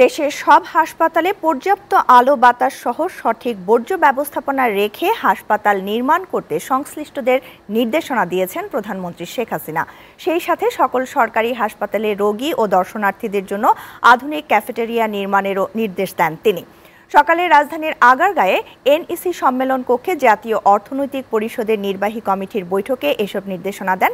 দেশের সব হাসপাতালে পর্যাপ্ত আলো বাতাস সহ সঠিক বর্জ্য ব্যবস্থাপনা রেখে হাসপাতাল নির্মাণ করতে সংশ্লিষ্টদের নির্দেশনা দিয়েছেন প্রধানমন্ত্রী শেখ হাসিনা। সেই সাথে সকল সরকারি হাসপাতালে রোগী ও দর্শনার্থীদের জন্য আধুনিক ক্যাফেটেরিয়া নির্মাণেরও নির্দেশ দেন তিনি। সকালে রাজধানীর আগারগাঁয়ে এনইসি সম্মেলন কক্ষে জাতীয় অর্থনৈতিক পরিষদের নির্বাহী কমিটির বৈঠকে এসব নির্দেশনা দেন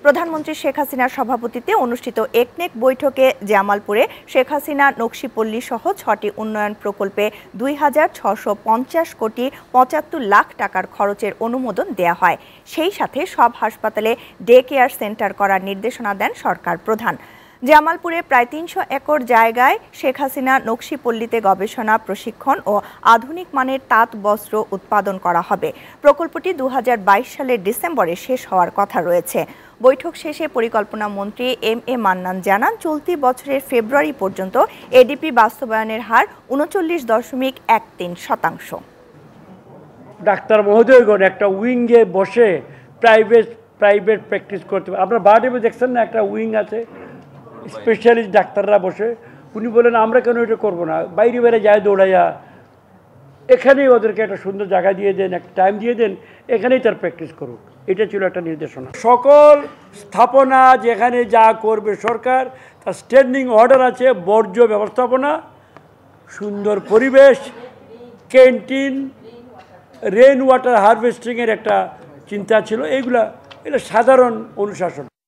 প্রধানমন্ত্রী শেখ হাসিনার সভাপতিত্বে অনুষ্ঠিত একনেক বৈঠকে জামালপুরে শেখ হাসিনা নকশীপল্লী সহ ৬টি উন্নয়ন প্রকল্পে ২,৬৫০ কোটি ৭৫ লাখ টাকার খরচের অনুমোদন দেয়া হয়। সেই সাথে সব হাসপাতালে ডে কেয়ার সেন্টার করার নির্দেশনা দেন সরকার প্রধান। জামালপুরে প্রায় ৩০০ একর জায়গায় শেখ হাসিনা নকশীপল্লীতে গবেষণা, প্রশিক্ষণ ও আধুনিক মানের তাঁত বস্ত্র উৎপাদন করা হবে। প্রকল্পটি ২০২২ সালের ডিসেম্বরে শেষ হওয়ার কথা রয়েছে। বৈঠক শেষে পরিকল্পনা মন্ত্রী এম.এ মান্নান জানান, চলতি বছরের ফেব্রুয়ারি পর্যন্ত এডিপি বাস্তবায়নের হার ৩৯.13%। ডাক্তার মহোদয়গণ একটা উইংয়ে বসে প্রাইভেট প্র্যাকটিস করতে হবে। আপনার বাড়িতে দেখছেন না, একটা উইং আছে, স্পেশালিস্ট ডাক্তাররা বসে। উনি বলেন আমরা কেন এটা করবো না, বাইরে যায় দৌড়াইয়া, এখানেই ওদেরকে একটা সুন্দর জায়গা দিয়ে দেন, একটা টাইম দিয়ে দেন, এখানেই তার প্র্যাকটিস করুক। এটা ছিল একটা নির্দেশনা। সকল স্থাপনা যেখানে যা করবে সরকার, তার স্ট্যান্ডিং অর্ডার আছে। বর্জ্য ব্যবস্থাপনা, সুন্দর পরিবেশ, ক্যান্টিন, রেইন ওয়াটার হারভেস্টিংয়ের একটা চিন্তা ছিল। এটা সাধারণ অনুশাসন।